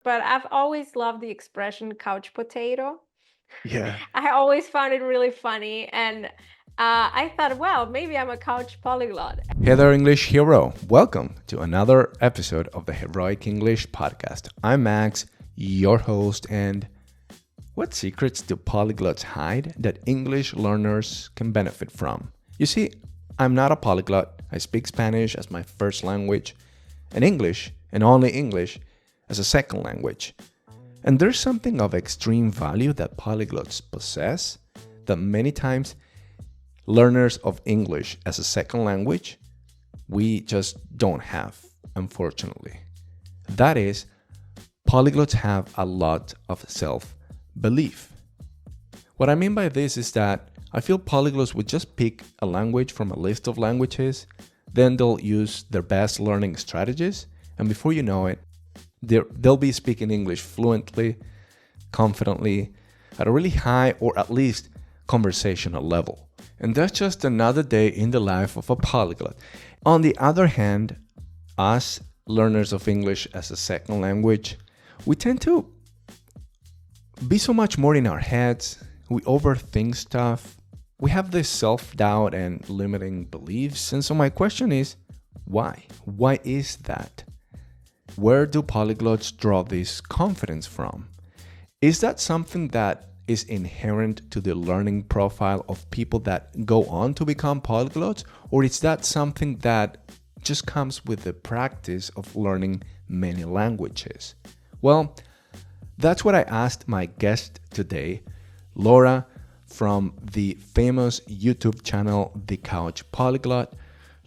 But I've always loved the expression couch potato. Yeah. I always found it really funny, and I thought, well, maybe I'm a couch polyglot. Hey there, English hero. Welcome to another episode of the Heroic English Podcast. I'm Max, your host, and what secrets do polyglots hide that English learners can benefit from? You see, I'm not a polyglot. I speak Spanish as my first language, and English, and only English, as a second language. And there's something of extreme value that polyglots possess that many times learners of English as a second language, we just don't have, unfortunately. That is, polyglots have a lot of self-belief. What I mean by this is that I feel polyglots would just pick a language from a list of languages, then they'll use their best learning strategies, and before you know it, they'll be speaking English fluently, confidently, at a really high or at least conversational level. And that's just another day in the life of a polyglot. On the other hand, us learners of English as a second language, we tend to be so much more in our heads. We overthink stuff. We have this self-doubt and limiting beliefs. And so my question is, why? Why is that? Where do polyglots draw this confidence from? Is that something that is inherent to the learning profile of people that go on to become polyglots? Or is that something that just comes with the practice of learning many languages? Well, that's what I asked my guest today, Laura, from the famous YouTube channel, The Couch Polyglot.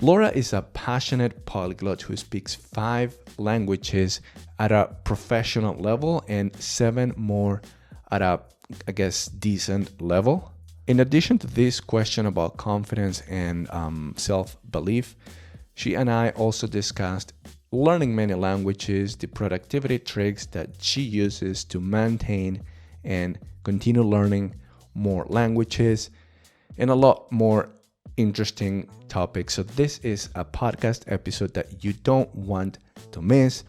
Laura is a passionate polyglot who speaks 5 languages at a professional level and 7 more at a, I guess, decent level. In addition to this question about confidence and self-belief, she and I also discussed learning many languages, the productivity tricks that she uses to maintain and continue learning more languages, and a lot more interesting topics. So this is a podcast episode that you don't want to miss.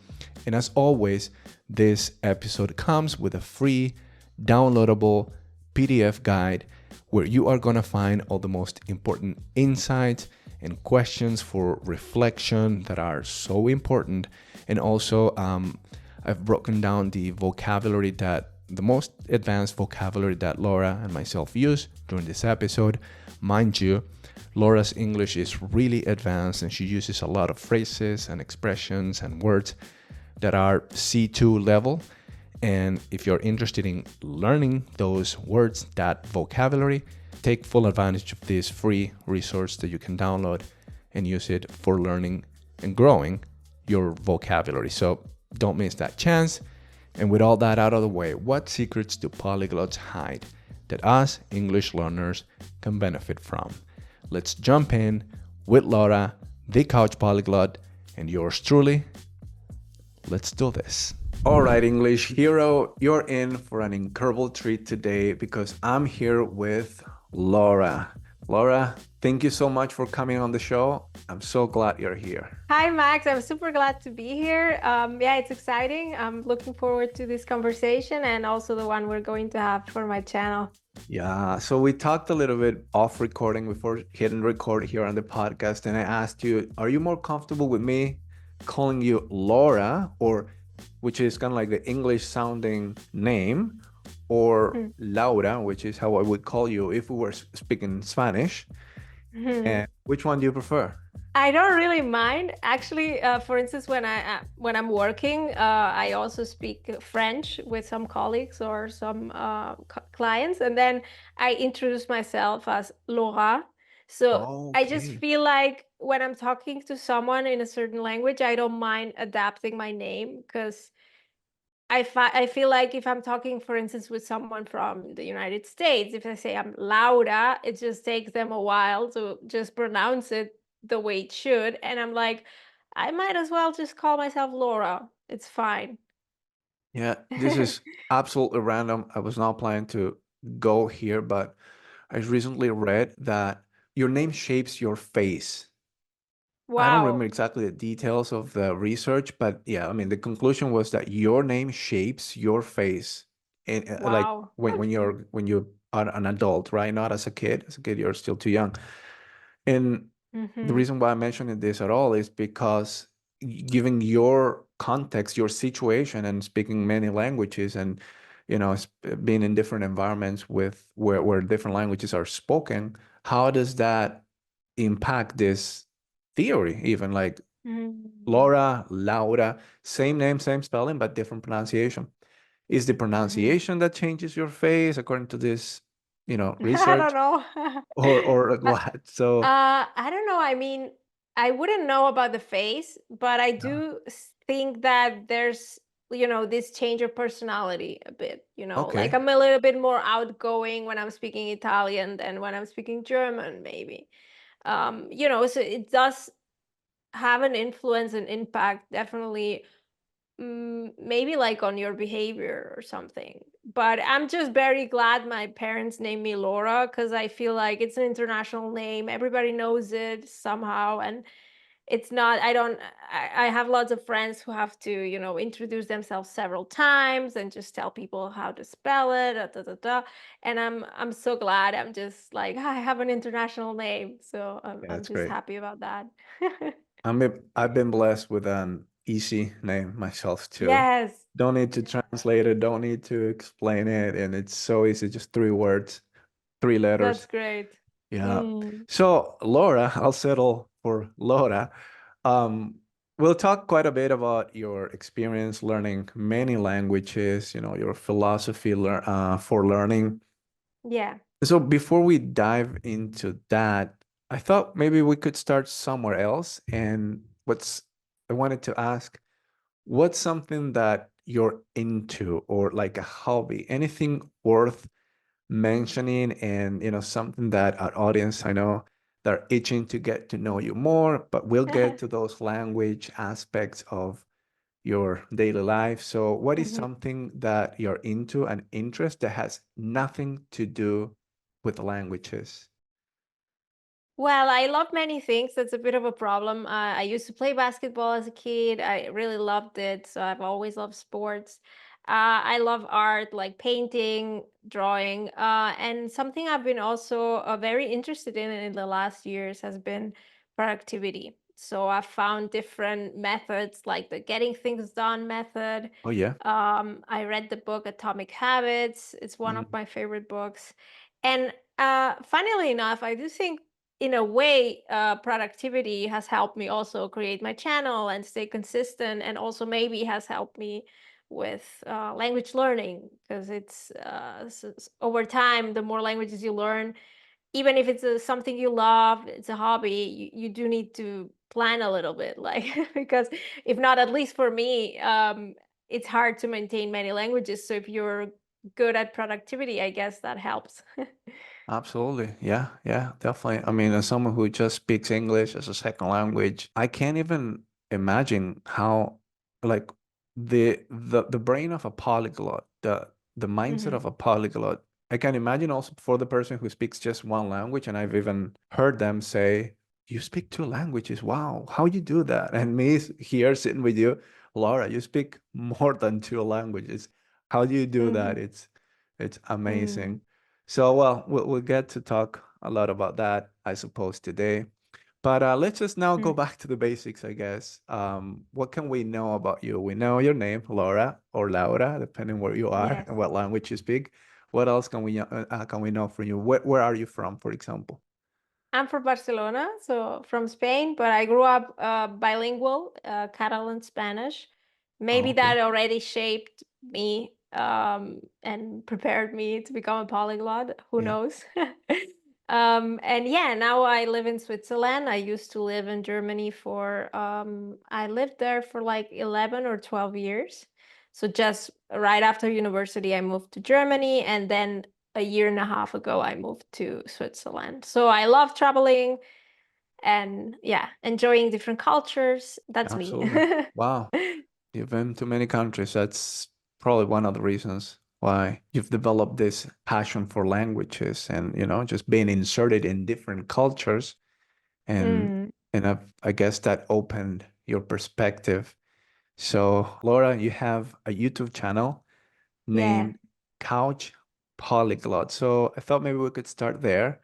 And as always, this episode comes with a free downloadable PDF guide where you are going to find all the most important insights and questions for reflection that are so important. And also, I've broken down the most advanced vocabulary that Laura and myself use during this episode. Mind you, Laura's English is really advanced and she uses a lot of phrases and expressions and words that are C2 level. And if you're interested in learning those words, that vocabulary, take full advantage of this free resource that you can download and use it for learning and growing your vocabulary. So don't miss that chance. And with all that out of the way, what secrets do polyglots hide that us English learners can benefit from? Let's jump in with Laura, the Couch Polyglot, and yours truly. Let's do this. All right, English hero, you're in for an incredible treat today because I'm here with Laura. Laura, thank you so much for coming on the show. I'm so glad you're here. Hi, Max. I'm super glad to be here. Yeah, it's exciting. I'm looking forward to this conversation and also the one we're going to have for my channel. Yeah, so we talked a little bit off recording before hitting record here on the podcast, and I asked you, are you more comfortable with me calling you Laura, or which is kind of like the English sounding name, or Laura, which is how I would call you if we were speaking Spanish? And which one do you prefer? I don't really mind. Actually, for instance, when I'm working, I also speak French with some colleagues or some clients, and then I introduce myself as Laura. So I just Okay. feel like when I'm talking to someone in a certain language, I don't mind adapting my name because I feel like if I'm talking, for instance, with someone from the United States, if I say I'm Laura, it just takes them a while to just pronounce it the way it should. And I'm like, I might as well just call myself Laura. It's fine. Yeah, this is absolutely random. I was not planning to go here, but I recently read that your name shapes your face. I don't Wow. remember exactly the details of the research, but yeah, I mean, the conclusion was that your name shapes your face, and like Wow. when you are an adult, right? Not as a kid. As a kid, you're still too young. And the Mm-hmm. reason why I'm mentioning this at all is because given your context, your situation, and speaking many languages, and being in different environments with where different languages are spoken, how does that impact this theory? Even like Mm-hmm. Laura, Laura, same name, same spelling, but different pronunciation. Is the Mm-hmm. pronunciation that changes your face according to this, I don't research, know. or Uh, what? So, I don't know. I mean, I wouldn't know about the face, but I yeah. do think that there's, this change of personality a bit, like Okay. I'm a little bit more outgoing when I'm speaking Italian than when I'm speaking German, maybe. So it does have an influence and impact, definitely. Maybe like on your behavior or something. But I'm just very glad my parents named me Laura because I feel like it's an international name. Everybody knows it somehow. And it's not, I have lots of friends who have to, introduce themselves several times and just tell people how to spell it, da, da, da, da. And I'm so glad. I'm just like, I have an international name. So Yeah, I'm that's just great. happy about that. I've been blessed with an easy name myself too. Yes, Don't need to translate it, don't need to explain it, and it's so easy, just three words, three that's letters. great. Yeah. Mm. So Laura, I'll settle for Laura. Um, we'll talk quite a bit about your experience learning many languages, your philosophy for learning. Yeah. So before we dive into that, I thought maybe we could start somewhere else. And I wanted to ask, what's something that you're into or like a hobby, anything worth mentioning, and something that our audience, I know they're itching to get to know you more, but we'll get to those language aspects of your daily life. So what is Mhm. something that you're into, an interest that has nothing to do with languages? Well, I love many things. That's a bit of a problem. I used to play basketball as a kid. I really loved it. So I've always loved sports. I love art, like painting, drawing. And something I've been also very interested in the last years has been productivity. So I've found different methods, like the getting things done method. Oh yeah. I read the book Atomic Habits. It's one of Mm, my favorite books. And funnily enough, I do think in a way, productivity has helped me also create my channel and stay consistent, and also maybe has helped me with language learning because it's over time, the more languages you learn, even if it's something you love, it's a hobby, you do need to plan a little bit, like because if not, at least for me, it's hard to maintain many languages. So if you're good at productivity, I guess that helps. absolutely. Yeah, yeah, definitely. I mean, as someone who just speaks English as a second language, I can't even imagine how, like, the brain of a polyglot, the mindset Hmm. of a polyglot. I can imagine also for the person who speaks just one language, and I've even heard them say, "You speak two languages. Wow, how you do that?" And me here sitting with you, Laura, you speak more than two languages. How do you do that? Hmm. It's Hmm. amazing. So, well, we'll get to talk a lot about that, I suppose, today. But let's just now go back to the basics, I guess. What can we know about you? We know your name, Laura or Laura, depending where you are Yes. and what language you speak. What else can we know from you? Where are you from, for example? I'm from Barcelona, so from Spain, but I grew up bilingual, Catalan Spanish. Oh, Maybe okay. that already shaped me and prepared me to become a polyglot. Who Yeah. knows? And yeah, now I live in Switzerland. I used to live in Germany I lived there for like 11 or 12 years. So just right after university, I moved to Germany, and then a year and a half ago, I moved to Switzerland. So I love traveling and yeah, enjoying different cultures. That's me. Absolutely. Wow. You've been to many countries. That's probably one of the reasons why you've developed this passion for languages and, just being inserted in different cultures and Mm. And I guess that opened your perspective. So, Laura, you have a YouTube channel Yeah. named Couch Polyglot. So I thought maybe we could start there.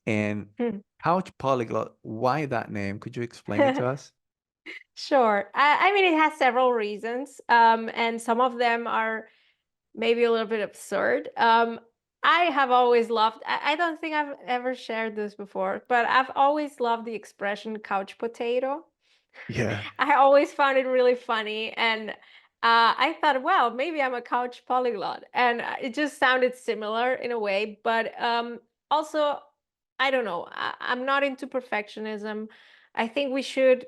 And Hmm. Couch Polyglot, why that name? Could you explain it to us? Sure. I mean, it has several reasons, and some of them are maybe a little bit absurd. I have always loved, I don't think I've ever shared this before, but I've always loved the expression couch potato. Yeah. I always found it really funny. And I thought, well, maybe I'm a couch polyglot. And it just sounded similar in a way. But also, I don't know, I'm not into perfectionism. I think we should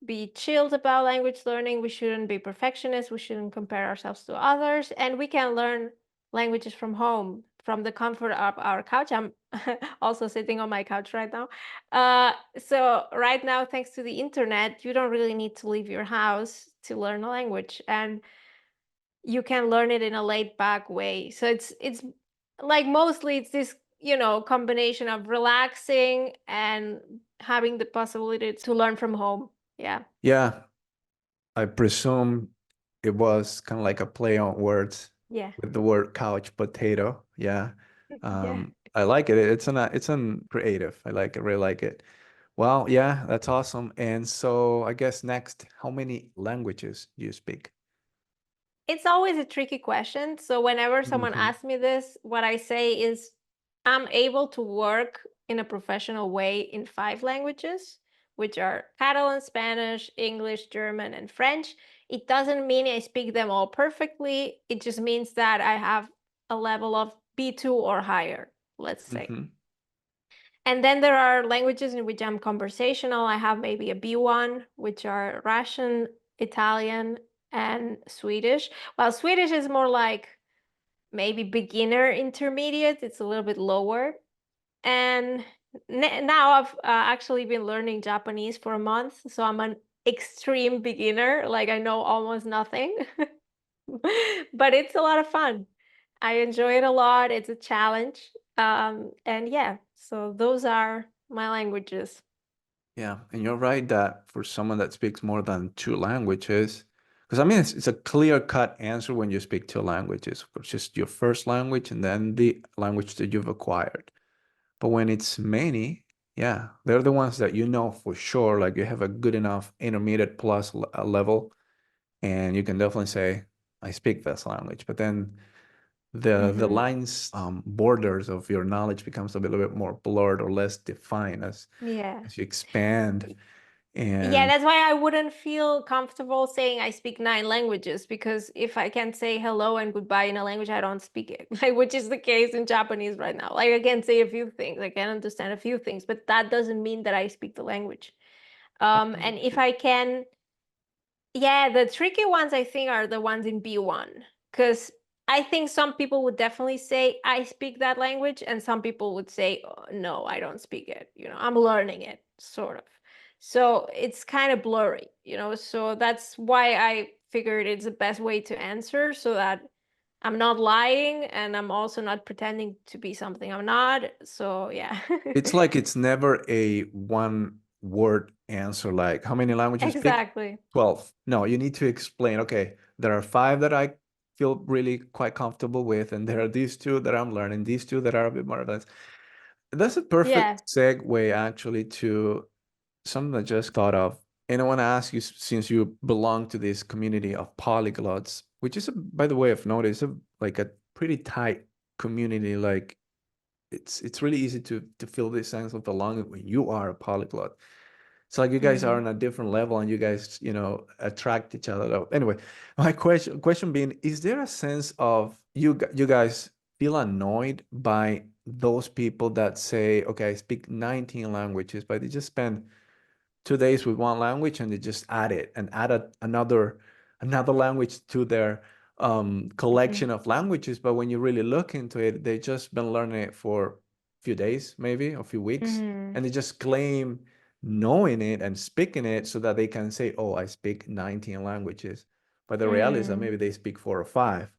be chilled about language learning. We shouldn't be perfectionists. We shouldn't compare ourselves to others. And we can learn languages from home, from the comfort of our couch. I'm also sitting on my couch right now. So right now, thanks to the internet, you don't really need to leave your house to learn a language, and you can learn it in a laid back way. So it's like mostly it's this, combination of relaxing and having the possibility to learn from home. Yeah. Yeah. I presume it was kind of like a play on words Yeah. with the word couch potato. Yeah. Yeah. I like it. It's an creative. I like it. Really like it. Well, yeah, that's awesome. And so I guess next, how many languages do you speak? It's always a tricky question. So whenever someone Hmm. asks me this, what I say is I'm able to work in a professional way in 5 languages, which are Catalan, Spanish, English, German, and French. It doesn't mean I speak them all perfectly. It just means that I have a level of B2 or higher, let's say. Hmm. And then there are languages in which I'm conversational. I have maybe a B1, which are Russian, Italian, and Swedish. While Swedish is more like maybe beginner intermediate, it's a little bit lower. And now I've actually been learning Japanese for a month, so I'm an extreme beginner. Like I know almost nothing, but it's a lot of fun. I enjoy it a lot. It's a challenge. And yeah, so those are my languages. Yeah, and you're right that for someone that speaks more than two languages, because I mean it's a clear-cut answer when you speak two languages, it's just your first language and then the language that you've acquired. But when it's many, yeah, they're the ones that you know for sure, like you have a good enough intermediate plus level, and you can definitely say, I speak this language. But then the Hmm. lines, borders of your knowledge becomes a little bit more blurred or less defined Yeah. as you expand. Yeah, And that's why I wouldn't feel comfortable saying I speak 9 languages, because if I can say hello and goodbye in a language, I don't speak it. Like, which is the case in Japanese right now. Like, I can say a few things, I can understand a few things, but that doesn't mean that I speak the language. And if I can, yeah, the tricky ones I think are the ones in B1, because I think some people would definitely say I speak that language, and some people would say, "Oh, no, I don't speak it. I'm learning it, sort of." So it's kind of blurry. So that's why I figured it's the best way to answer, so that I'm not lying and I'm also not pretending to be something I'm not. So yeah. it's like it's never a one word answer, like how many languages you speak? Exactly. 12. No, you need to explain, okay, there are five that I feel really quite comfortable with, and there are these two that I'm learning, these two that are a bit more advanced. That's a Yeah. perfect segue actually to something I just thought of. And I want to ask you, since you belong to this community of polyglots, which is, by the way, I've noticed, like a pretty tight community. Like it's really easy to feel this sense of belonging when you are a polyglot. It's like you guys are Hmm. on a different level and you guys, attract each other. Anyway, my question being, is there a sense of you guys feel annoyed by those people that say, okay, I speak 19 languages, but they just spend 2 days with one language and they just add it and add another language to their collection of languages. But when you really look into it, they just been learning it for a few days, maybe a few weeks, Hmm. and they just claim knowing it and speaking it so that they can say, oh, I speak 19 languages. But the reality is that Hmm. maybe they speak 4 or 5.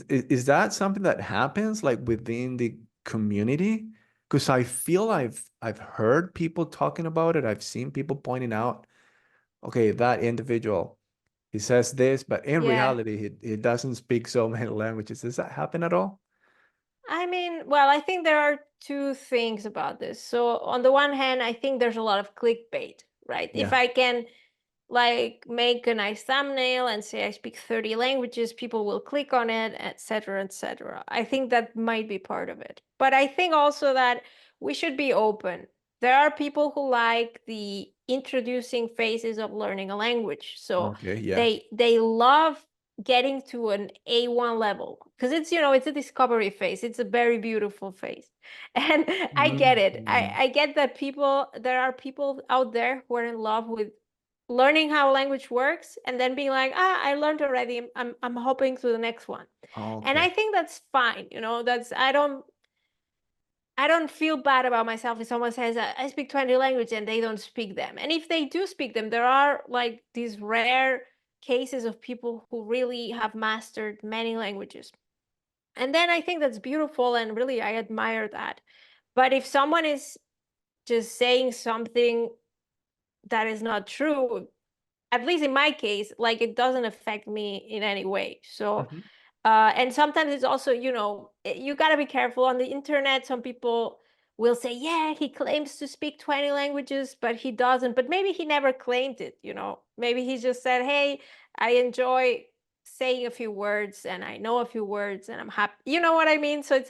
Is that something that happens like within the community? Because I feel I've heard people talking about it. I've seen people pointing out, okay, that individual, he says this, but in Yeah. reality, he doesn't speak so many languages. Does that happen at all? I mean, well, I think there are two things about this. So on the one hand, I think there's a lot of clickbait, right? If Yeah. I can like make a nice thumbnail and say I speak 30 languages, people will click on it, etc., etc. I think that might be part of it. But I think also that we should be open. There are people who like the introducing phases of learning a language. So Okay. Yeah. they love getting to an A1 level because it's a discovery phase. It's a very beautiful phase. And I get it. Mhm. I get that there are people out there who are in love with learning how a language works and then being like, I learned already. I'm hopping to the next one. And Okay. I think that's fine. That's I don't feel bad about myself if someone says I speak 20 languages and they don't speak them. And if they do speak them, there are like these rare cases of people who really have mastered many languages. And then I think that's beautiful and really I admire that. But if someone is just saying something that is not true, at least in my case, like it doesn't affect me in any way. So, Mhm. and sometimes it's also, you got to be careful on the internet. Some people will say, yeah, he claims to speak 20 languages, but he doesn't. But maybe he never claimed it. Maybe he just said, hey, I enjoy saying a few words and I know a few words and I'm happy. You know what I mean? So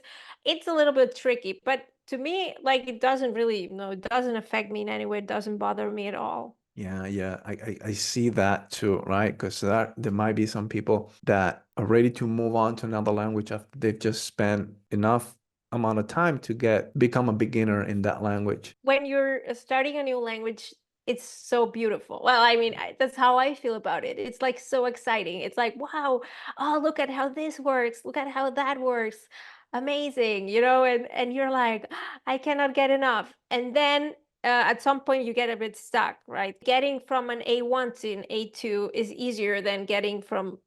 it's a little bit tricky, but to me, like it doesn't really, it doesn't affect me in any way. It doesn't bother me at all. Yeah, yeah, I see that too, right? Because there might be some people that are ready to move on to another language after they've just spent enough amount of time to become a beginner in that language. When you're starting a new language, it's so beautiful. Well, I mean, that's how I feel about it. It's like so exciting. It's like, wow, oh, look at how this works. Look at how that works. Amazing, and you're like, I cannot get enough. And then at some point you get a bit stuck, right? Getting from an A1 to an A2 is easier than getting from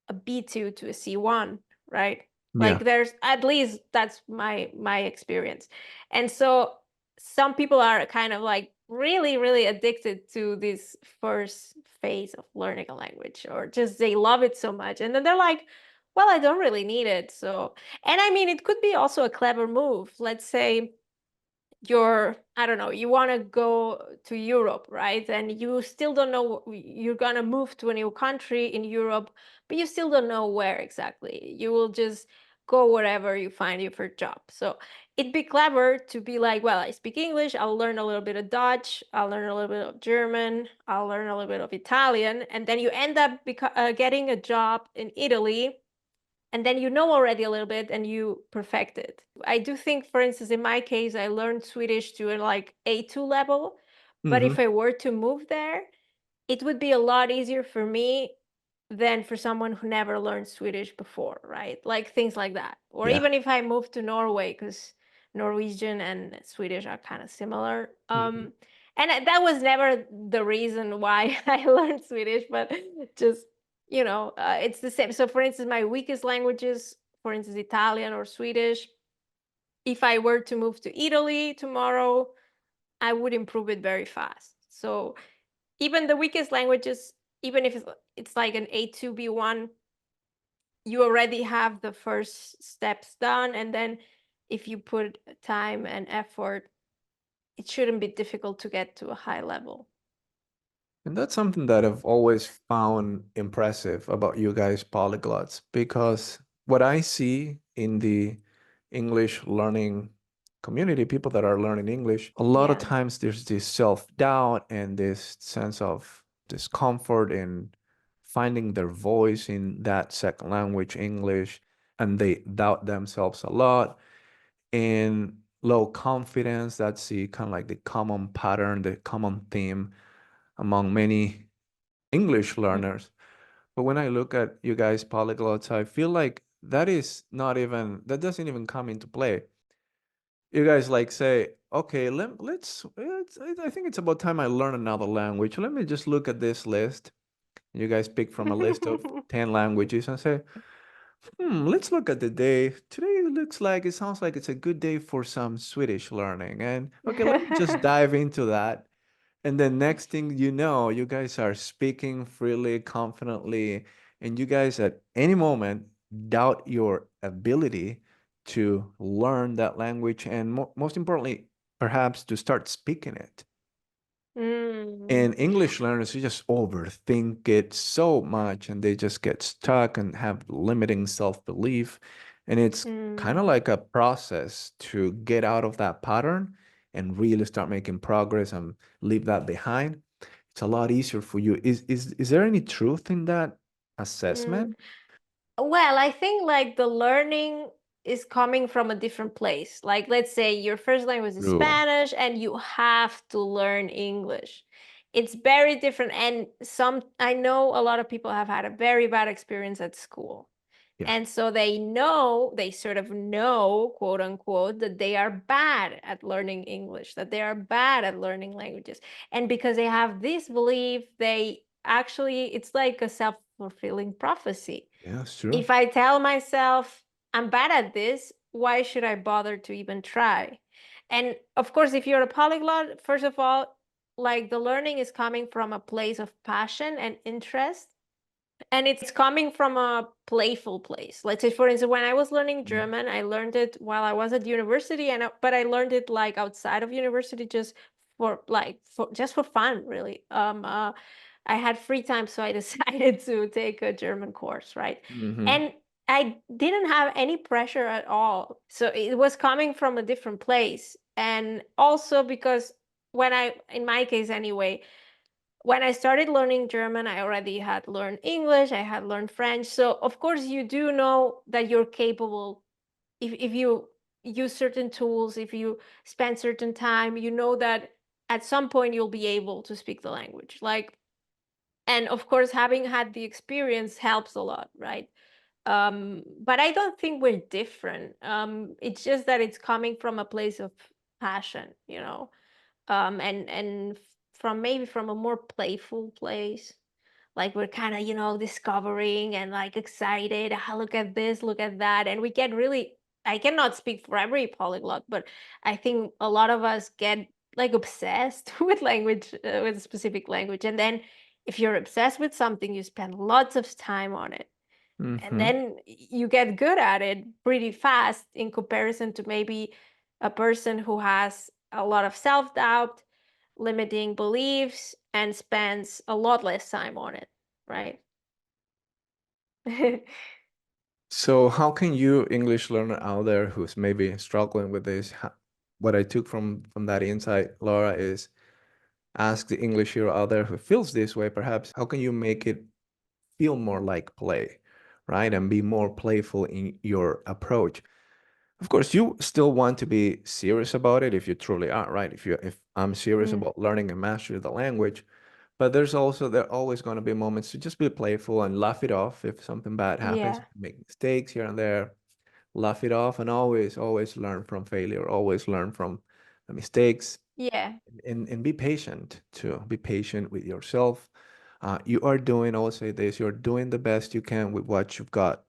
a B2 to a C1, right? Yeah. Like there's at least that's my experience. And so some people are kind of like really, really addicted to this first phase of learning a language, or just they love it so much. And then they're like, well, I don't really need it. So, and I mean, it could be also a clever move. Let's say I don't know, you want to go to Europe, right? And you still don't know, you're going to move to a new country in Europe, but you still don't know where exactly. You will just go wherever you find your first job. So it'd be clever to be like, well, I speak English, I'll learn a little bit of Dutch, I'll learn a little bit of German, I'll learn a little bit of Italian, and then you end up getting a job in Italy, and then you know already a little bit and you perfect it. I do think, for instance, in my case, I learned Swedish to like A2 level, but if Hmm. I were to move there, it would be a lot easier for me than for someone who never learned Swedish before, right? Like things like that. Or Yeah. even if I moved to Norway, because Norwegian and Swedish are kind of similar. Hmm. And that was never the reason why I learned Swedish, but just, it's the same. So, for instance, my weakest languages, for instance, Italian or Swedish, if I were to move to Italy tomorrow, I would improve it very fast. So, even the weakest languages, even if it's like an A2 B1, you already have the first steps done. And then if you put time and effort, it shouldn't be difficult to get to a high level. And that's something that I've always found impressive about you guys polyglots, because what I see in the English learning community, people that are learning English, a lot of Yeah. times there's this self-doubt and this sense of discomfort in finding their voice in that second language, English, and they doubt themselves a lot. And low confidence, that's the kind of like the common pattern, the common theme among many English learners. But when I look at you guys polyglots, I feel like that doesn't even come into play. You guys like say, okay, I think it's about time I learn another language. Let me just look at this list. You guys pick from a list of 10 languages and say, Let's look at the day. Today looks like it sounds like it's a good day for some Swedish learning. And okay, let me just dive into that. And then next thing you know, you guys are speaking freely, confidently, and you guys at any moment doubt your ability to learn that language and most importantly, perhaps to start speaking it. Mm, And English learners, you just overthink it so much and they just get stuck and have limiting self-belief. And it's kind of mm, like a process to get out of that pattern and really start making progress and leave that behind. It's a lot easier for you. Is there any truth in that mm. assessment? Well, I think like the learning is coming from a different place. Like, let's say your first language is True. Spanish and you have to learn English. It's very different. And I know a lot of people have had a very bad experience at school. Yeah. And so they sort of know, quote unquote, that they are bad at learning English, that they are bad at learning languages. And because they have this belief, it's like a self-fulfilling prophecy. Yeah, it's true. If I tell myself I'm bad at this, why should I bother to even try? And of course, if you're a polyglot, first of all, like the learning is coming from a place of passion and interest, and it's coming from a playful place. Let's say, for instance, when I was learning Mm. German, I learned it while I was at university, but I learned it like outside of university, just for fun, really. I had free time, so I decided to take a German course, right? Mm-hmm. And I didn't have any pressure at all. So it was coming from a different place. And also because in my case anyway, when I started learning German, I already had learned English, I had learned French. So of course you do know that you're capable if you use certain tools, if you spend certain time, you know that at some point you'll be able to speak the language. Like, and of course having had the experience helps a lot, right? But I don't think we're different. It's just that it's coming from a place of passion, and from maybe from a more playful place, like we're kind of discovering and like excited. Look at this, look at that, and we get really, I cannot speak for every polyglot, but I think a lot of us get like obsessed with language, with a specific language, and then if you're obsessed with something, you spend lots of time on it, and Mm-hmm. then you get good at it pretty fast in comparison to maybe a person who has a lot of self-doubt, limiting beliefs, and spends a lot less time on it, right? So how can you English learner out there who's maybe struggling with this? What I took from that insight, Laura, is ask the English hero out there who feels this way, perhaps, how can you make it feel more like play, right? And be more playful in your approach. Of course, you still want to be serious about it if you truly are, right? If I'm serious Mm, about learning and mastering the language, but there are always going to be moments to just be playful and laugh it off if something bad happens, yeah, make mistakes here and there, laugh it off, and always learn from failure, always learn from the mistakes, yeah, and be patient too. Be patient with yourself. You are doing, I will say this, you're doing the best you can with what you've got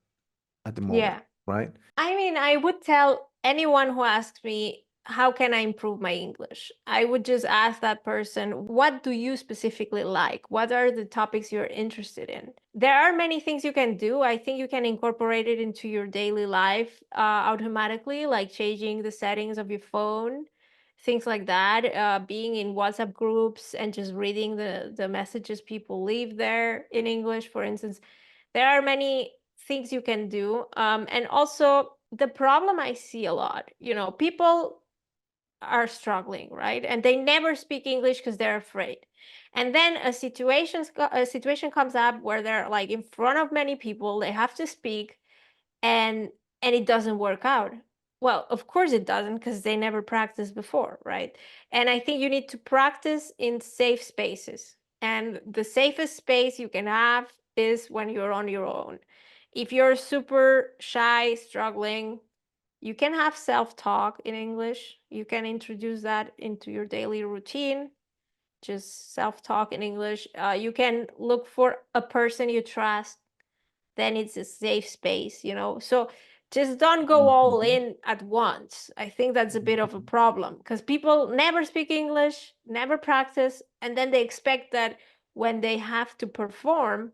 at the moment, yeah. right? I mean, I would tell anyone who asks me, how can I improve my English? I would just ask that person, what do you specifically like? What are the topics you're interested in? There are many things you can do. I think you can incorporate it into your daily life automatically, like changing the settings of your phone, things like that, being in WhatsApp groups and just reading the messages people leave there in English, for instance. There are many things you can do. And also the problem I see a lot, people are struggling, right? And they never speak English because they're afraid. And then a situation comes up where they're like in front of many people, they have to speak, and it doesn't work out. Well, of course it doesn't, because they never practiced before, right? And I think you need to practice in safe spaces, and the safest space you can have is when you're on your own. If you're super shy, struggling, you can have self-talk in English. You can introduce that into your daily routine, just self-talk in English. You can look for a person you trust then it's a safe space, you know. So just don't go all Mhm. in at once. I think that's a bit of a problem because people never speak English, never practice, and then they expect that when they have to perform,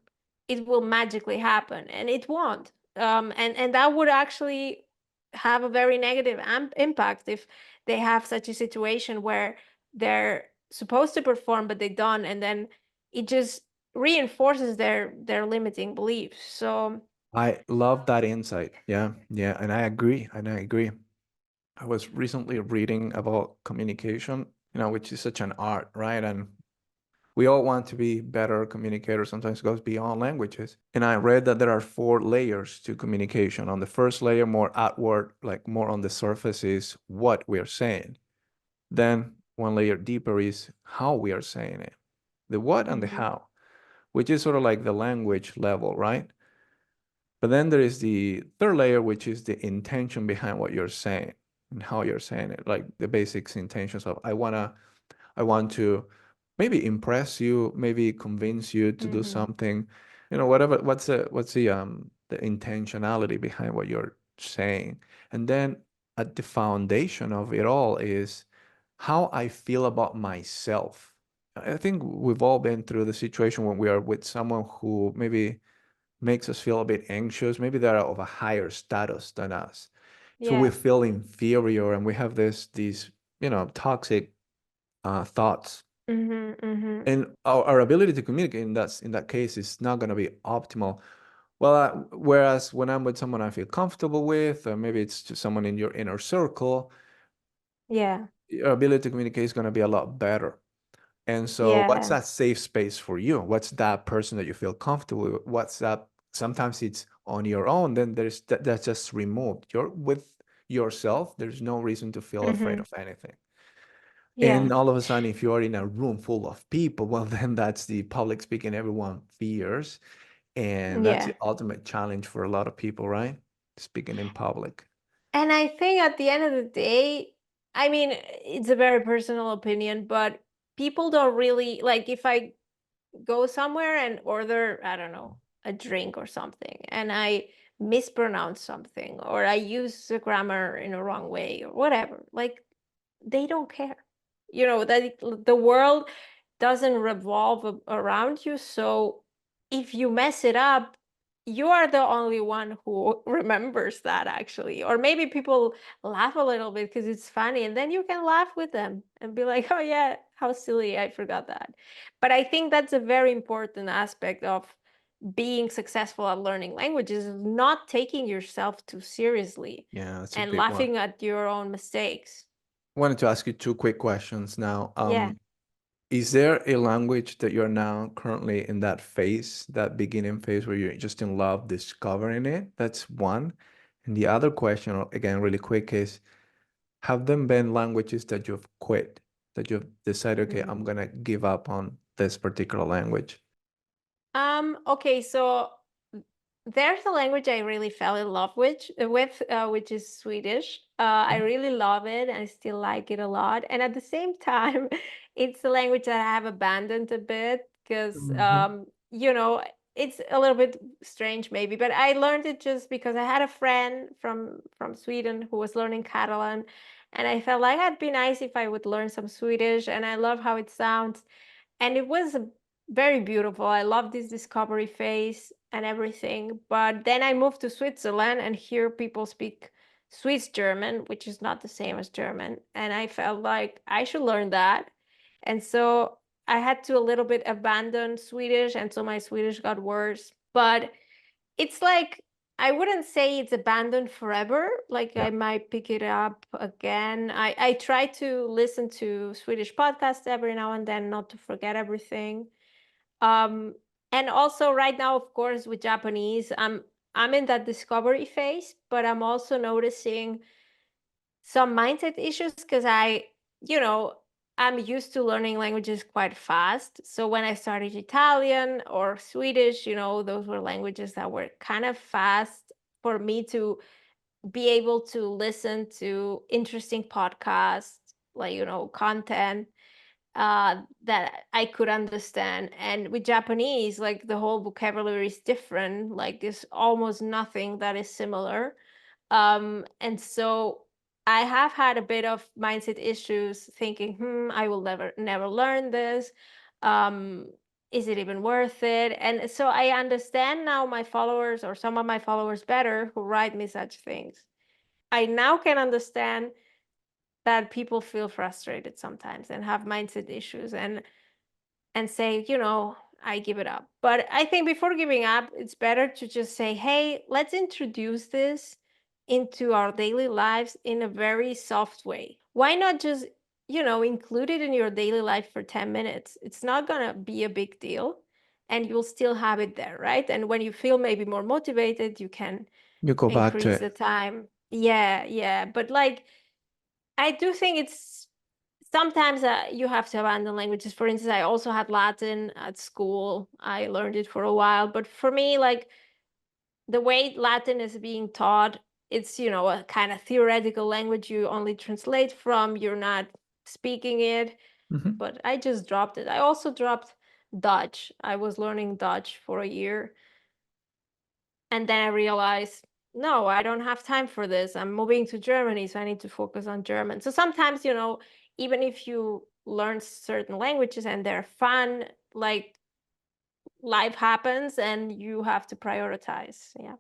it will magically happen, and it won't. And that would actually have a very negative impact if they have such a situation where they're supposed to perform but they don't, and then it just reinforces their limiting beliefs. So I love that insight. Yeah, yeah, and I agree. And I agree. I was recently reading about communication, which is such an art, right? And we all want to be better communicators. Sometimes it goes beyond languages. And I read that there are 4 layers to communication. On the first layer, more outward, like more on the surface, is what we are saying. Then one layer deeper is how we are saying it, the what and the mhm, how, which is sort of like the language level, right? But then there is the third layer, which is the intention behind what you're saying and how you're saying it, like the basics intentions of I want to maybe impress you, maybe convince you to do mhm, something, whatever. What's the intentionality behind what you're saying? And then at the foundation of it all is how I feel about myself. I think we've all been through the situation when we are with someone who maybe makes us feel a bit anxious. Maybe they're of a higher status than us. So we yeah, feel inferior and we have these, toxic thoughts. mhm, mhm, And our ability to communicate in that case is not going to be optimal. Well, whereas when I'm with someone I feel comfortable with, or maybe it's just someone in your inner circle, yeah, your ability to communicate is going to be a lot better. And so, what's yeah, that safe space for you? What's that person that you feel comfortable with? What's that? Sometimes it's on your own, then that's just removed. You're with yourself. There's no reason to feel afraid mhm, of anything. And yeah, all of a sudden, if you are in a room full of people, well, then that's the public speaking everyone fears. And that's yeah. the ultimate challenge for a lot of people, right? Speaking in public. And I think at the end of the day, I mean, it's a very personal opinion, but people don't really like if I go somewhere and order, I don't know, a drink or something, and I mispronounce something or I use the grammar in a wrong way or whatever. Like they don't care. You know, that the world doesn't revolve around you. So if you mess it up, you are the only one who remembers that actually. Or maybe people laugh a little bit because it's funny, and then you can laugh with them and be like, oh yeah, how silly, I forgot that. But I think that's a very important aspect of being successful at learning languages, is not taking yourself too seriously Yeah, that's a and big one. laughing at your own mistakes. I wanted to ask you 2 quick questions now. Yeah. Is there a language that you're now currently in that phase, that beginning phase where you're just in love discovering it? That's one. And the other question, again, really quick, is have them been languages that you've quit, that you've decided, okay, I'm Mm. gonna give up on this particular language? Okay, so there's a language I really fell in love with, which is Swedish. I really love it. I still like it a lot. And at the same time, it's a language that I have abandoned a bit because, Mm-hmm. you know, it's a little bit strange maybe, but I learned it just because I had a friend from Sweden who was learning Catalan, and I felt like it'd be nice if I would learn some Swedish, and I love how it sounds. And it was very beautiful. I love this discovery phase and everything. But then I moved to Switzerland, and here people speak Swiss German, which is not the same as German. And I felt like I should learn that. And so I had to a little bit abandon Swedish, and so my Swedish got worse. But it's like I wouldn't say it's abandoned forever. Like Yeah. I might pick it up again. I try to listen to Swedish podcasts every now and then, not to forget everything. Um, and also right now, of course, with Japanese, I'm in that discovery phase, but I'm also noticing some mindset issues because you know, I'm used to learning languages quite fast. So when I started Italian or Swedish, you know, those were languages that were kind of fast for me to be able to listen to interesting podcasts, like, you know, content. that I could understand. And with Japanese, like the whole vocabulary is different. Like there's almost nothing that is similar. And so I have had a bit of mindset issues thinking, I will never learn this. Um, is it even worth it? And so I understand now my followers, or some of my followers better, who write me such things. I now can understand that people feel frustrated sometimes and have mindset issues and say, I give it up. But I think before giving up, it's better to just say, hey, let's introduce this into our daily lives in a very soft way. Why not just, include it in your daily life for 10 minutes? It's not going to be a big deal and you'll still have it there, right? And when you feel maybe more motivated, you can You go back to increase it. the time. Yeah, yeah. But like, I do think it's sometimes you have to abandon languages. For instance, I also had Latin at school. I learned it for a while, but for me, like the way Latin is being taught, it's, a kind of theoretical language you only translate from, you're not speaking it, Mhm. but I just dropped it. I also dropped Dutch. I was learning Dutch for a year, and then I realized, no, I don't have time for this. I'm moving to Germany, so I need to focus on German. So sometimes, even if you learn certain languages and they're fun, like life happens and you have to prioritize. Yeah.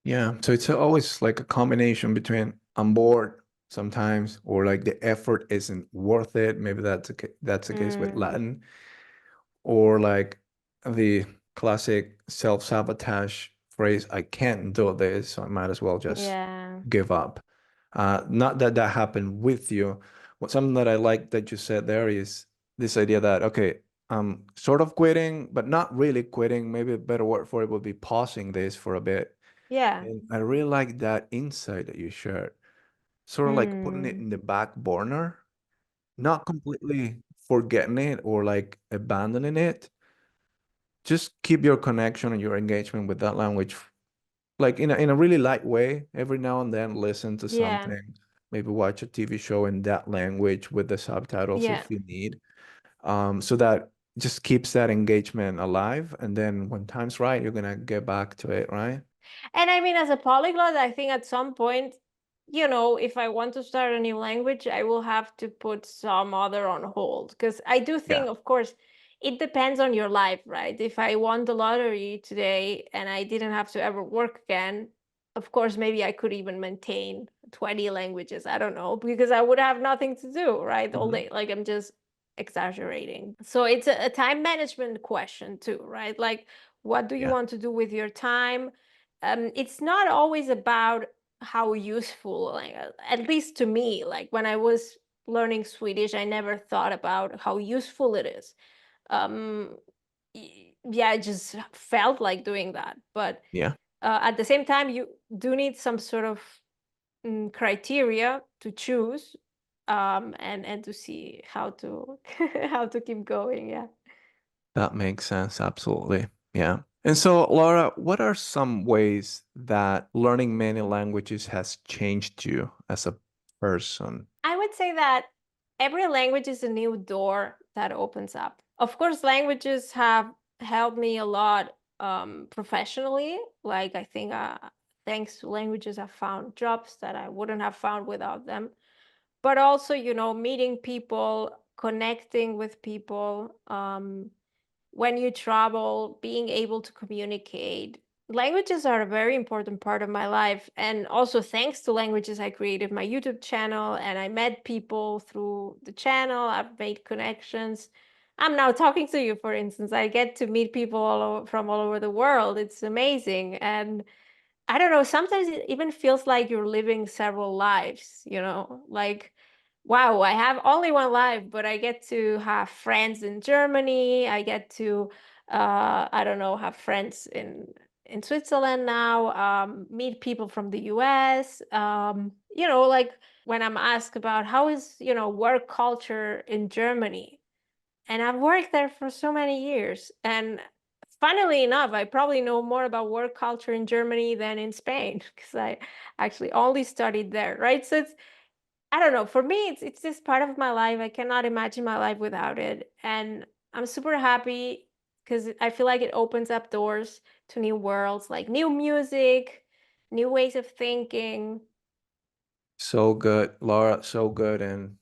Yeah, so it's always like a combination between I'm bored sometimes, or like the effort isn't worth it. Maybe that's the case with Mm, Latin, or like the classic self-sabotage phrase, I can't do this, so I might as well just yeah. give up. Not that that happened with you. Something that I like that you said there is this idea that, okay, I'm sort of quitting, but not really quitting. Maybe a better word for it would be pausing this for a bit. Yeah. And I really like that insight that you shared. Sort of like putting it Mm, in the back burner, not completely forgetting it or like abandoning it. Just keep your connection and your engagement with that language, like in a really light way. Every now and then, listen to yeah. something, maybe watch a TV show in that language with the subtitles Yeah. if you need, so that just keeps that engagement alive. And then when time's right, you're gonna get back to it, right? And I mean, as a polyglot, I think at some point, if I want to start a new language, I will have to put some other on hold. Because I do Yeah. think, of course, it depends on your life, right? If I won the lottery today and I didn't have to ever work again, of course, maybe I could even maintain 20 languages. I don't know, because I would have nothing to do, right? All Mhm. day. Like I'm just exaggerating. So it's a time management question too, right? Like, what do you Yeah. want to do with your time? It's not always about how useful, like, at least to me, like when I was learning Swedish, I never thought about how useful it is. Um, yeah, I just felt like doing that. But Yeah. at the same time, you do need some sort of criteria to choose, and to see how to how to keep going. Yeah. That makes sense. Absolutely. Yeah. And so, Laura, what are some ways that learning many languages has changed you as a person? I would say that every language is a new door that opens up. Of course, languages have helped me a lot professionally. Like I think thanks to languages, I've found jobs that I wouldn't have found without them. But also, meeting people, connecting with people. When you travel, being able to communicate. Languages are a very important part of my life. And also, thanks to languages, I created my YouTube channel and I met people through the channel. I've made connections. I'm now talking to you, for instance. I get to meet people from all over the world. It's amazing. And I don't know, sometimes it even feels like you're living several lives, like, wow, I have only one life, but I get to have friends in Germany. I get to, I don't know, have friends in Switzerland now, meet people from the US. Like when I'm asked about how is, work culture in Germany, and I've worked there for so many years. And funnily enough, I probably know more about work culture in Germany than in Spain because I actually only studied there, right? So I don't know. For me, it's just part of my life. I cannot imagine my life without it. And I'm super happy because I feel like it opens up doors to new worlds, like new music, new ways of thinking. So good, Laura, so good. And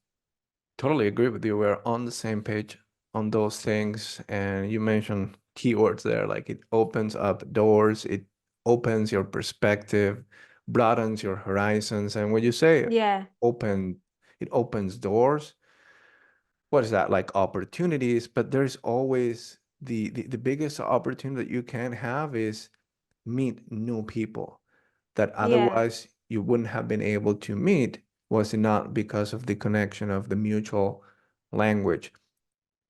totally agree with you. We're on the same page on those things. And you mentioned keywords there, like it opens up doors, it opens your perspective, broadens your horizons. And when you say Yeah. open, it opens doors, what is that? Like opportunities, but there's always the biggest opportunity that you can have is meet new people that Yeah. otherwise you wouldn't have been able to meet was it not because of the connection of the mutual language.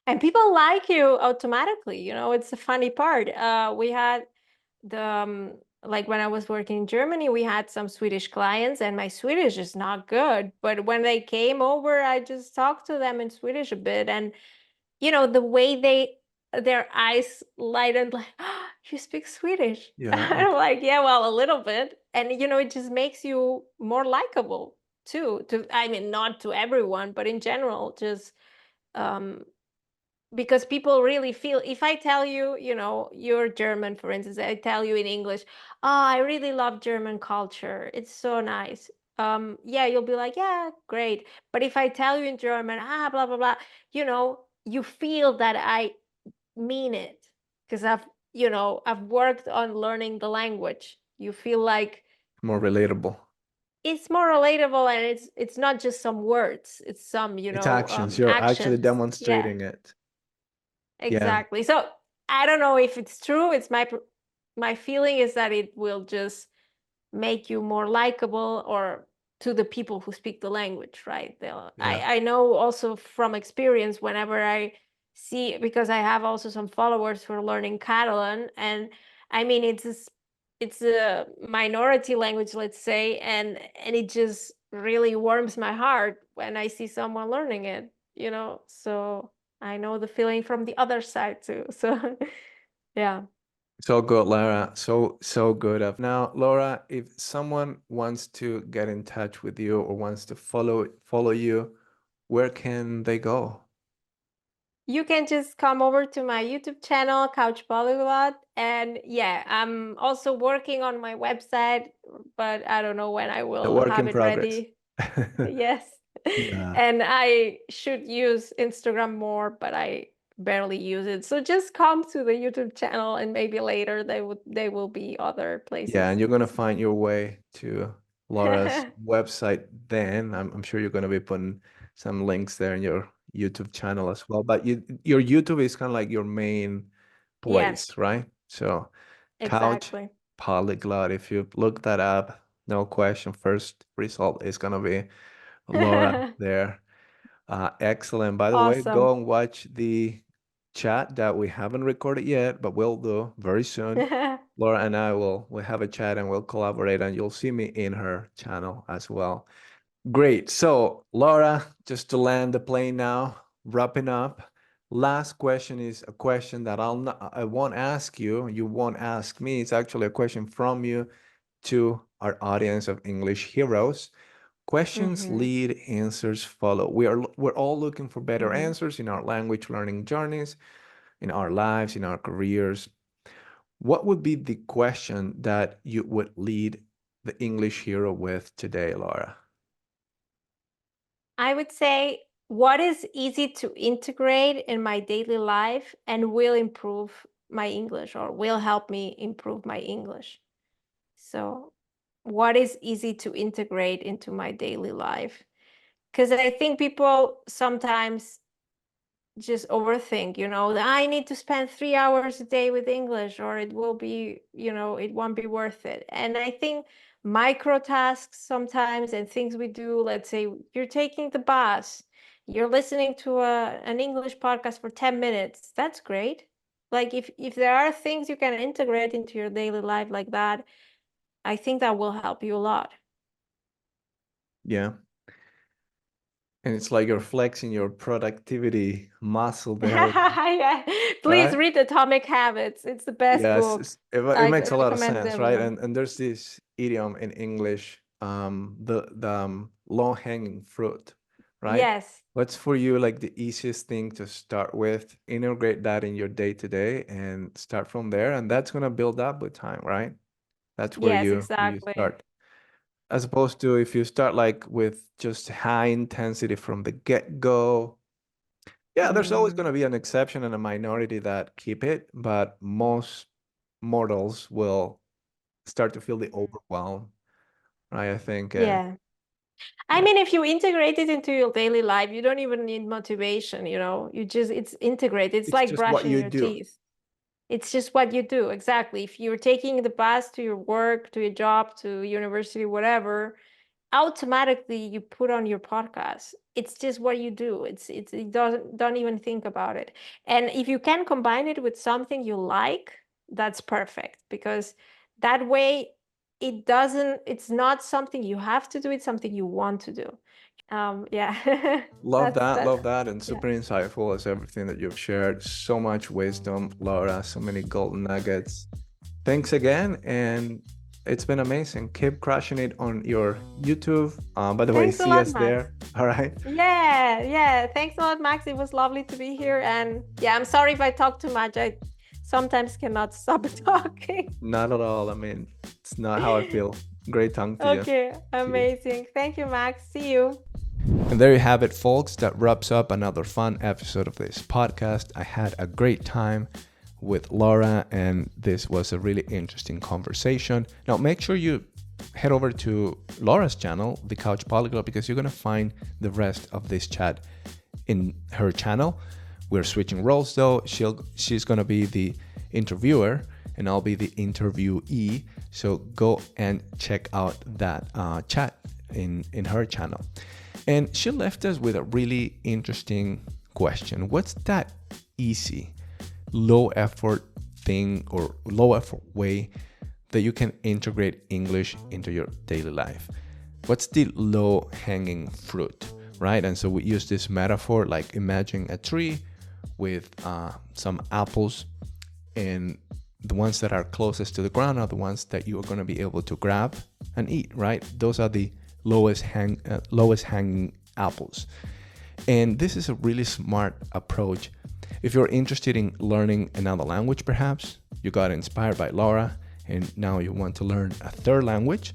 And people like you automatically, it's the funny part. We had like when I was working in Germany, we had some Swedish clients and my Swedish is not good. But when they came over, I just talked to them in Swedish a bit. And, the way their eyes lightened, like, oh, you speak Swedish. Yeah, I'm like, yeah, well, a little bit. And, it just makes you more likable too. I mean, not to everyone, but in general, just, um, because people really feel if I tell you, you're German, for instance, I tell you in English, oh, I really love German culture, it's so nice. Yeah, you'll be like, yeah, great. But if I tell you in German, blah blah blah, you feel that I mean it because I've worked on learning the language. You feel like more relatable. it's more relatable, and it's not just some words, it's some It's actions. You're actually actions. Yeah. demonstrating it. Yeah. Exactly. So I don't know if it's true. It's my feeling is that it will just make you more likable or to the people who speak the language, right? Yeah. I know also from experience whenever I see, because I have also some followers who are learning Catalan, and I mean it's a minority language, let's say, and it just really warms my heart when I see someone learning it. So I know the feeling from the other side too. So yeah. So good, Laura. So good. Now, Laura, if someone wants to get in touch with you or wants to follow you, where can they go? You can just come over to my YouTube channel, Couch Polyglot. And yeah, I'm also working on my website, but I don't know when I The will work have in it progress. ready. Yes. Yeah. And I should use Instagram more, but I barely use it. So just come to the YouTube channel and maybe later they will be other Yeah, places. and you're gonna find your way to Laura's website then. I'm sure you're gonna be putting some links there in your YouTube channel as well. But your YouTube is kind of like your main Yes, place, right? So Couch exactly. Polyglot, if you look that up, no question, first result is gonna be Laura there. Excellent. By the way, Awesome. go and watch the chat that we haven't recorded yet, but we'll do very soon. Laura and I will have a chat and we'll collaborate, and you'll see me in her channel as well. Great. So, Laura, just to land the plane now, wrapping up. Last question is a question that I won't ask you. You won't ask me. It's actually a question from you to our audience of English heroes. Questions Hmm. lead, answers follow. We're all looking for better Hmm. answers in our language learning journeys, in our lives, in our careers. What would be the question that you would lead the English hero with today, Laura? I would say what is easy to integrate in my daily life and will improve my English or will help me improve my English. So, what is easy to integrate into my daily life? Because I think people sometimes just overthink, that I need to spend 3 hours a day with English or it will be, it won't be worth it. And I think micro tasks sometimes and things we do, let's say you're taking the bus, you're listening to an English podcast for 10 minutes. That's great. Like if there are things you can integrate into your daily life like that, I think that will help you a lot. Yeah. And it's like you're flexing your productivity muscle there, Yeah. Please right? read Atomic Habits. It's the best Yes, book. it I makes a lot of recommend it to sense, right? everyone. And there's this idiom in English the low hanging fruit, right? Yes, What's for you like the easiest thing to start with? Integrate that in your day to day and start from there, and that's gonna build up with time, right? That's where yes, you exactly. start. As opposed to if you start like with just high intensity from the get-go. Yeah, there's always Mm, gonna be an exception and a minority that keep it, but most mortals will start to feel the overwhelm, right? I think, and yeah. I yeah, mean, if you integrate it into your daily life, you don't even need motivation, you know, it's integrated. It's it's like just what brushing you your do. teeth. It's just what you do. Exactly. If you're taking the bus to your work, to your job, to university, whatever, automatically you put on your podcast. It's just what you do. It's it doesn't don't even think about it. And if you can combine it with something you like, that's perfect because that way it's not something you have to do, it's something you want to do. Yeah. Love That's that, that. love that, and Yeah. super insightful as everything that you've shared. So much wisdom, Laura, so many golden nuggets. Thanks again, and it's been amazing. Keep crushing it on your YouTube. By the way, Thanks a see lot, us Max. there. All right. Yeah, yeah. Thanks a lot, Max. It was lovely to be here. And yeah, I'm sorry if I talk too much. I sometimes cannot stop talking. Not at all. I mean, it's not how I feel. Great tongue to you. Okay, See you. amazing. Thank you, Max. See you. And there you have it, folks. That wraps up another fun episode of this podcast. I had a great time with Laura, and this was a really interesting conversation. Now, make sure you head over to Laura's channel, The Couch Polyglot, because you're going to find the rest of this chat in her channel. We're switching roles though. She's going to be the interviewer and I'll be the interviewee. So go and check out that chat in her channel. And she left us with a really interesting question. What's that easy, low effort thing or low effort way that you can integrate English into your daily life? What's the low hanging fruit, right? And so we use this metaphor like imagine a tree with some apples, and the ones that are closest to the ground are the ones that you are going to be able to grab and eat, right? Those are the lowest hanging apples. And this is a really smart approach. If you're interested in learning another language, perhaps you got inspired by Laura and now you want to learn a third language.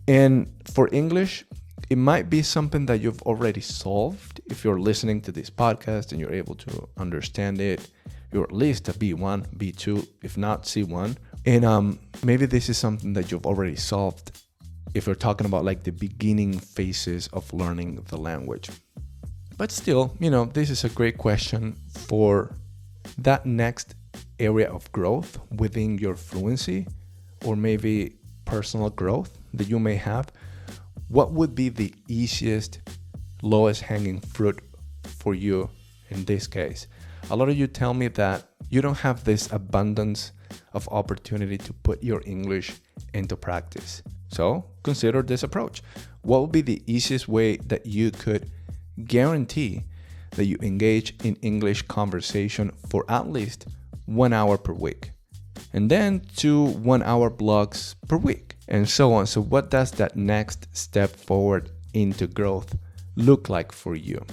And for English, it might be something that you've already solved. If you're listening to this podcast and you're able to understand it, you're at least a B1, B2, if not C1. And maybe this is something that you've already solved if you're talking about like the beginning phases of learning the language. But still, this is a great question for that next area of growth within your fluency or maybe personal growth that you may have. What would be the easiest, lowest hanging fruit for you in this case? A lot of you tell me that you don't have this abundance of opportunity to put your English into practice. So consider this approach. What would be the easiest way that you could guarantee that you engage in English conversation for at least 1 hour per week? And then 2 1-hour blocks per week, and so on. So what does that next step forward into growth look like for you?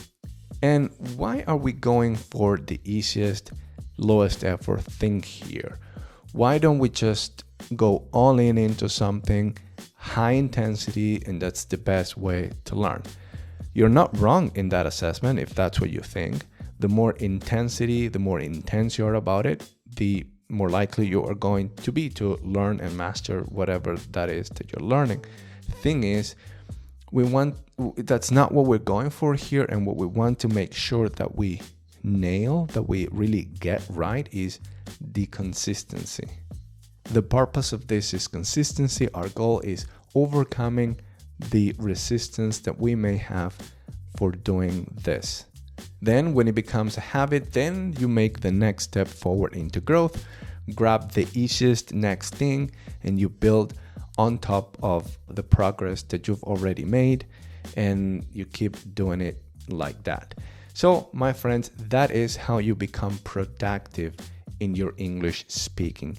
And why are we going for the easiest, lowest effort thing here? Why don't we just go all in into something high intensity, and that's the best way to learn? You're not wrong in that assessment if that's what you think. The more intensity, the more intense you're about it, the more likely you are going to be to learn and master whatever that is that you're learning. The thing is, that's not what we're going for here, and what we want to make sure that we nail, that we really get right, is the consistency. The purpose of this is consistency. Our goal is overcoming the resistance that we may have for doing this. Then when it becomes a habit, then you make the next step forward into growth, grab the easiest next thing, and you build on top of the progress that you've already made, and you keep doing it like that. So, my friends, that is how you become productive in your English speaking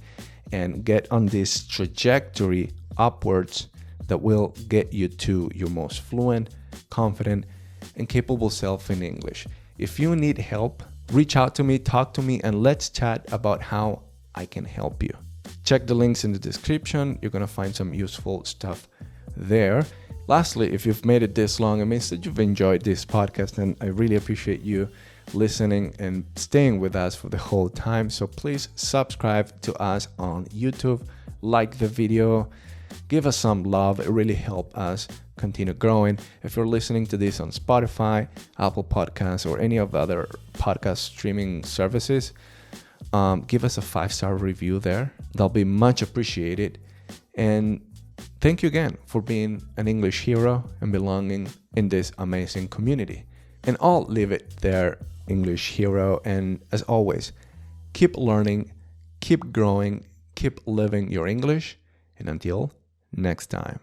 and get on this trajectory upwards that will get you to your most fluent, confident, and capable self in English. If you need help, reach out to me, talk to me, and let's chat about how I can help you. Check the links in the description. You're going to find some useful stuff there. Lastly, if you've made it this long, it means that you've enjoyed this podcast, and I really appreciate you listening and staying with us for the whole time. So please subscribe to us on YouTube, like the video, give us some love. It really helps us continue growing. If you're listening to this on Spotify, Apple Podcasts, or any of the other podcast streaming services, give us a 5-star review there. That'll be much appreciated. And thank you again for being an English hero and belonging in this amazing community. And I'll leave it there, English hero. And as always, keep learning, keep growing, keep living your English. And until next time.